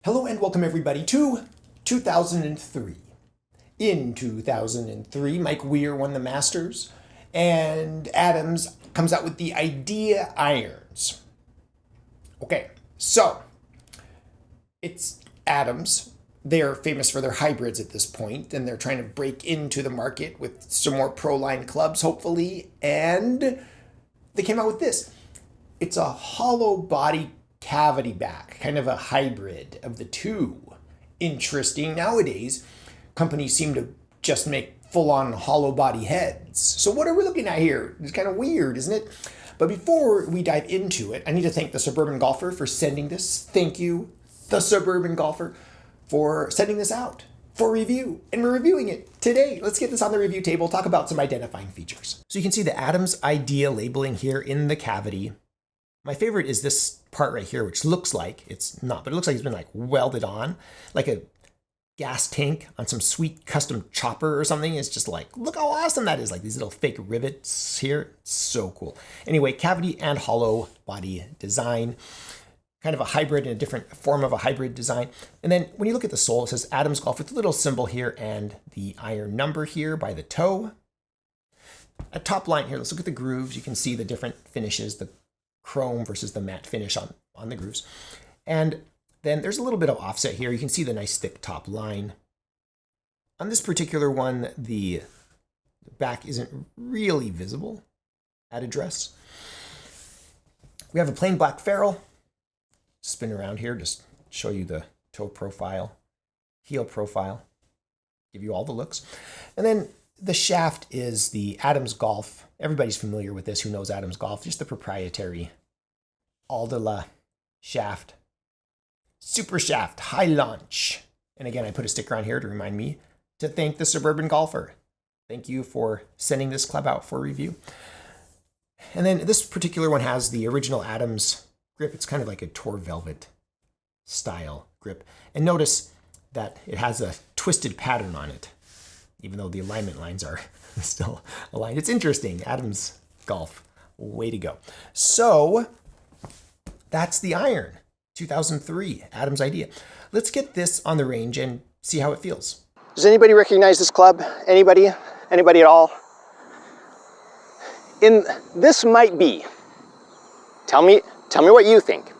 Hello and welcome everybody to 2003. In 2003, Mike Weir won the Masters and Adams comes out with the Idea irons. Okay, so it's Adams. They're famous for their hybrids at this point, and they're trying to break into the market with some more pro-line clubs, hopefully, and they came out with this. It's a hollow body cavity back, kind of a hybrid of the two. Interesting. Nowadays, companies seem to just make full-on hollow body heads. So what are we looking at here? It's kind of weird, isn't it? But before we dive into it, I need to thank the Suburban Golfer for sending this. Thank you, the Suburban Golfer, for sending this out for review. And we're reviewing it today. Let's get this on the review table, talk about some identifying features. So you can see the Adams Idea labeling here in the cavity. My favorite is this part right here, which looks like, it's not, but it looks like it's been like welded on, like a gas tank on some sweet custom chopper or something. It's just like, look how awesome that is. Like these little fake rivets here. So cool. Anyway, cavity and hollow body design, kind of a hybrid in a different form of a hybrid design. And then when you look at the sole, it says Adams Golf with a little symbol here and the iron number here by the toe. A top line here, let's look at the grooves. You can see the different finishes, the chrome versus the matte finish on the grooves. And then there's a little bit of offset here. You can see the nice thick top line. On this particular one, the back isn't really visible at address. We have a plain black ferrule. Spin around here, just show you the toe profile, heel profile, give you all the looks. And then the shaft is the Adams Golf. Everybody's familiar with this who knows Adams Golf, just the proprietary Aldela shaft. Super shaft, high launch. And again, I put a sticker on here to remind me to thank the Suburban Golfer. Thank you for sending this club out for review. And then this particular one has the original Adams grip. It's kind of like a Tor Velvet style grip. And notice that it has a twisted pattern on it, even though the alignment lines are still aligned. It's interesting. Adams Golf, way to go. So that's the iron, 2003, Adams Idea. Let's get this on the range and see how it feels. Does anybody recognize this club? Anybody? Anybody at all? This might be, tell me what you think.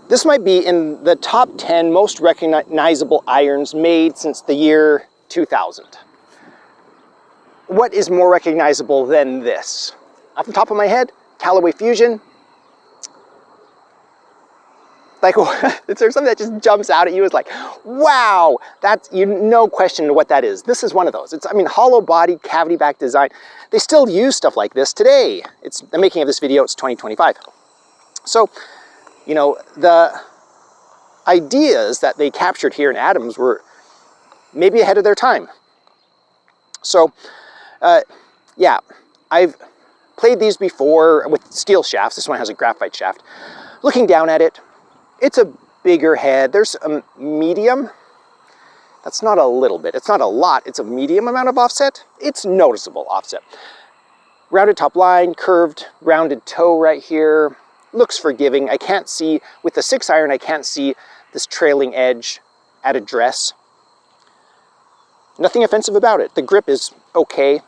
This might be in the top 10 most recognizable irons made since the year 2000. What is more recognizable than this? Off the top of my head, Callaway Fusion. Like, is there something that just jumps out at you? It's like, wow, that's, no question what that is. This is one of those. It's, I mean, hollow body, cavity back design. They still use stuff like this today. It's the making of this video, it's 2025. So, you know, the ideas that they captured here in Adams were maybe ahead of their time. So, yeah, I've played these before with steel shafts. This one has a graphite shaft. Looking down at it, it's a bigger head. There's a medium. That's not a little bit. It's not a lot. It's a medium amount of offset. It's noticeable offset. Rounded top line, curved, rounded toe right here. Looks forgiving. I can't see, with the 6-iron, I can't see this trailing edge at address. Nothing offensive about it. The grip is okay.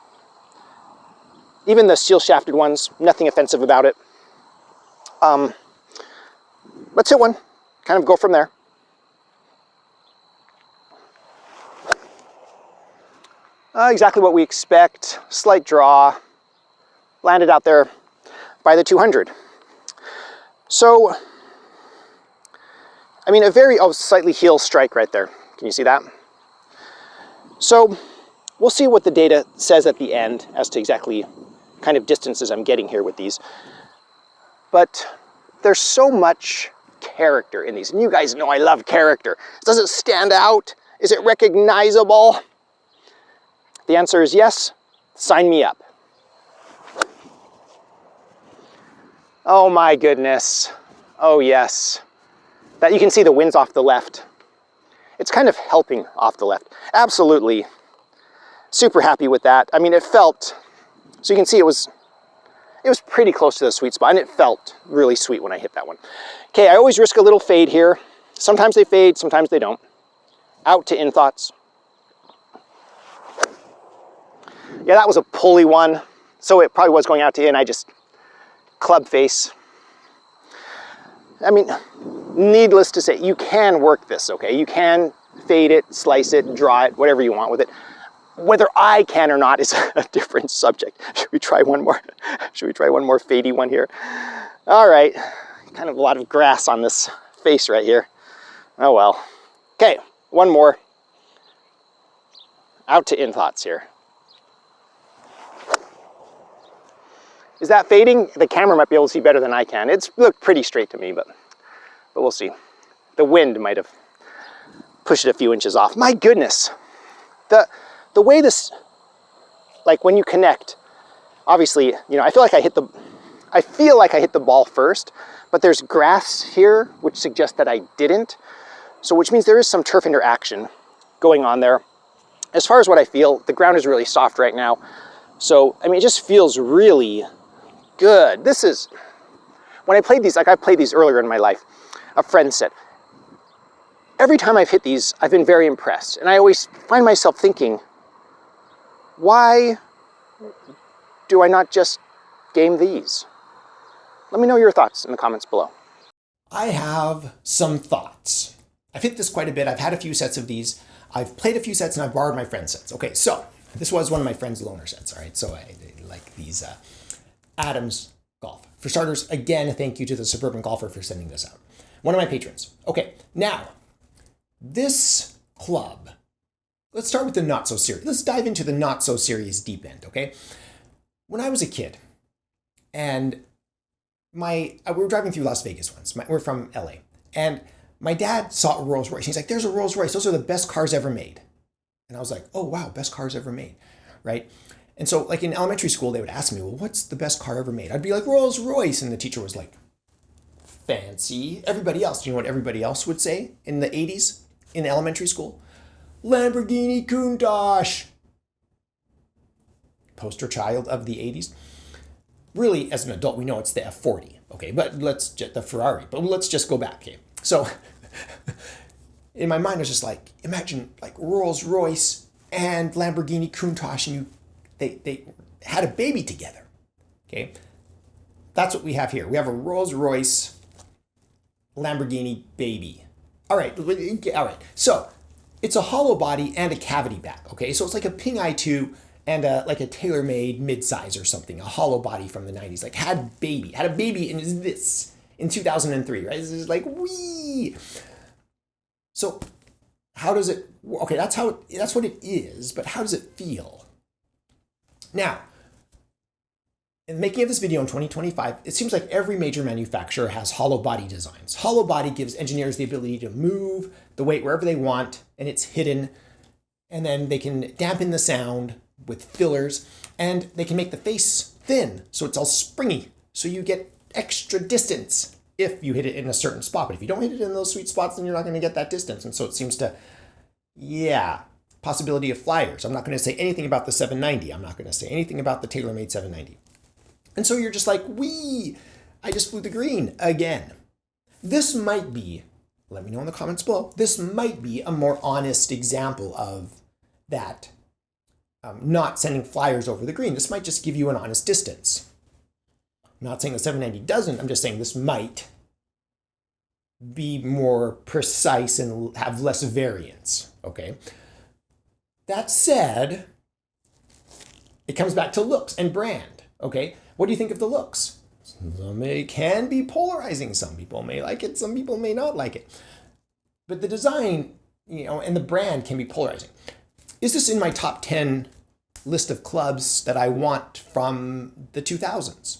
Even the steel shafted ones, nothing offensive about it. Let's hit one, kind of go from there. Exactly what we expect. Slight draw. Landed out there by the 200. So, I mean, slightly heel strike right there. Can you see that? So, we'll see what the data says at the end as to exactly kind of distances I'm getting here with these. But there's so much character in these. And you guys know I love character. Does it stand out? Is it recognizable? The answer is yes. Sign me up. Oh my goodness. Oh yes. That you can see the winds off the left. It's kind of helping off the left. Absolutely. Super happy with that. I mean, it felt, so you can see it was pretty close to the sweet spot, and it felt really sweet when I hit that one. Okay, I always risk a little fade here. Sometimes they fade, sometimes they don't. Out to in thoughts. Yeah, that was a pulley one. So it probably was going out to in. I just club face. I mean, needless to say, you can work this, okay? You can fade it, slice it, draw it, whatever you want with it. Whether I can or not is a different subject. Should we try one more? Should we try one more fadey one here? All right, kind of a lot of grass on this face right here. Oh well. Okay, one more. Out to in thoughts here. Is that fading? The camera might be able to see better than I can. It's looked pretty straight to me, but we'll see. The wind might have pushed it a few inches off. My goodness. The way this, like when you connect, obviously, you know, I feel like I hit the ball first, but there's grass here, which suggests that I didn't. So which means there is some turf interaction going on there. As far as what I feel, the ground is really soft right now. So, I mean, it just feels really good. This is, when I played these, like I played these earlier in my life, a friend said, every time I've hit these, I've been very impressed. And I always find myself thinking, why do I not just game these? Let me know your thoughts in the comments below. I have some thoughts. I've hit this quite a bit. I've had a few sets of these. I've played a few sets and I've borrowed my friend's sets. Okay, so this was one of my friend's loaner sets, all right? So I like these Adams Golf. For starters, again, thank you to the Suburban Golfer for sending this out. One of my patrons. Okay, now, this club, let's start with the not so serious. Let's dive into the not so serious deep end, okay? When I was a kid, and we were driving through Las Vegas once. We're from LA, and my dad saw a Rolls Royce. He's like, there's a Rolls Royce. Those are the best cars ever made. And I was like, oh, wow, best cars ever made, right? And so like in elementary school, they would ask me, well, what's the best car ever made? I'd be like, Rolls Royce. And the teacher was like, fancy. Everybody else, do you know what everybody else would say in the 80s in elementary school? Lamborghini Countach. Poster child of the 80s. Really, as an adult, we know it's the F40, okay? But the Ferrari, but let's just go back, okay? So in my mind, I was just like, imagine like Rolls Royce and Lamborghini Countach, and they had a baby together, okay? That's what we have here. We have a Rolls Royce Lamborghini baby. All right. So it's a hollow body and a cavity back, okay? So it's like a Ping i2 and like a tailor-made midsize or something, a hollow body from the 90s, like had a baby and is this in 2003, right? This is like, wee. So how does it, okay, that's what it is, but how does it feel? Now, in the making of this video in 2025, it seems like every major manufacturer has hollow body designs. Hollow body gives engineers the ability to move the weight wherever they want, and it's hidden, and then they can dampen the sound with fillers, and they can make the face thin, so it's all springy, so you get extra distance if you hit it in a certain spot. But if you don't hit it in those sweet spots, then you're not going to get that distance. And so it seems to, yeah, possibility of flyers. I'm not going to say anything about the 790. I'm not going to say anything about the TaylorMade 790. And so you're just like, wee, I just flew the green again. This might be, let me know in the comments below, this might be a more honest example of that. Not sending flyers over the green. This might just give you an honest distance. I'm not saying the 790 doesn't. I'm just saying this might be more precise and have less variance. Okay. That said, it comes back to looks and brand. Okay. What do you think of the looks? It can be polarizing. Some people may like it. Some people may not like it. But the design, and the brand can be polarizing. Is this in my top 10 list of clubs that I want from the 2000s?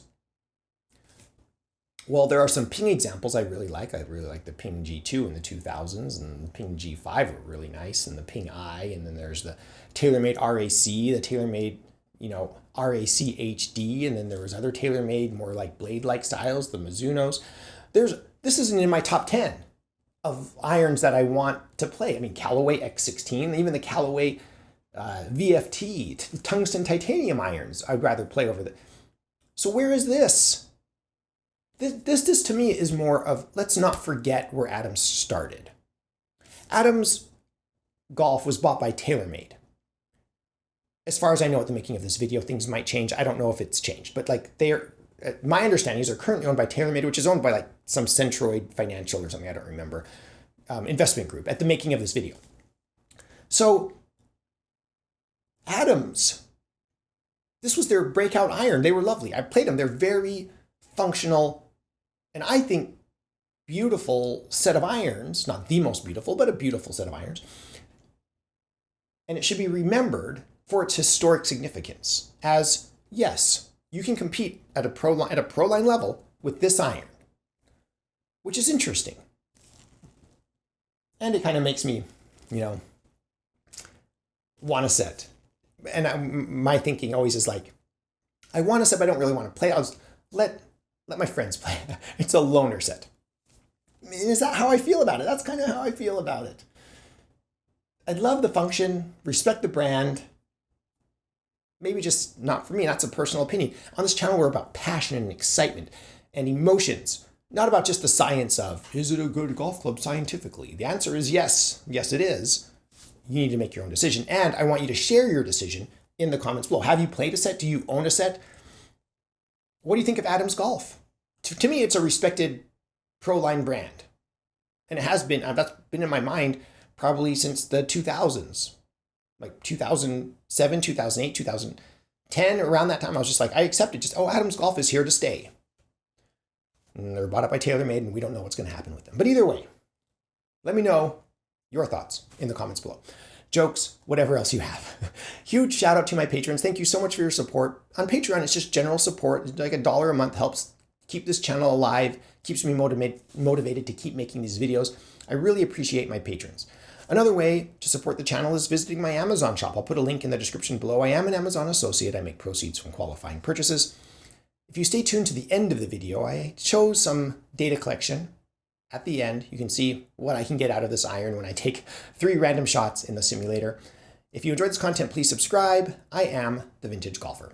Well, there are some Ping examples I really like. I really like the Ping G2 in the 2000s, and the Ping G5 were really nice, and the Ping I, and then there's the TaylorMade RAC, the TaylorMade, RAC HD, and then there was other TaylorMade, more like blade-like styles, the Mizunos. This isn't in my top 10 of irons that I want to play. I mean, Callaway X16, even the Callaway VFT, tungsten titanium irons, I'd rather play over the. So where is this? This to me is more of, let's not forget where Adams started. Adams Golf was bought by TaylorMade. As far as I know at the making of this video, things might change. I don't know if it's changed, but like my understanding is they're currently owned by TaylorMade, which is owned by like some Centroid Financial or something, I don't remember, investment group at the making of this video. So Adams, this was their breakout iron. They were lovely. I played them. They're very functional, and I think beautiful set of irons. Not the most beautiful, but a beautiful set of irons. And it should be remembered for its historic significance as, yes, you can compete at a pro line level with this iron, which is interesting. And it kind of makes me, want a set. And my thinking always is like, I want a set, but I don't really want to play. I'll just let my friends play. It's a loaner set. Is that how I feel about it? That's kind of how I feel about it. I love the function, respect the brand. Maybe just not for me. That's a personal opinion. On this channel, we're about passion and excitement and emotions, not about just the science of, is it a good golf club scientifically? The answer is yes. Yes, it is. You need to make your own decision. And I want you to share your decision in the comments below. Have you played a set? Do you own a set? What do you think of Adams Golf? To me, it's a respected pro line brand. And it has been, that's been in my mind probably since the 2000s. Like 2007, 2008, 2010, around that time, I was just like, I accepted Adams Golf is here to stay. And they're bought up by TaylorMade, and we don't know what's going to happen with them. But either way, let me know your thoughts in the comments below. Jokes, whatever else you have. Huge shout out to my patrons. Thank you so much for your support. On Patreon, it's just general support. Like $1 a month helps keep this channel alive, keeps me motivated to keep making these videos. I really appreciate my patrons. Another way to support the channel is visiting my Amazon shop. I'll put a link in the description below. I am an Amazon associate. I make proceeds from qualifying purchases. If you stay tuned to the end of the video, I chose some data collection. At the end, you can see what I can get out of this iron when I take 3 random shots in the simulator. If you enjoyed this content, please subscribe. I am The Vintage Golfer.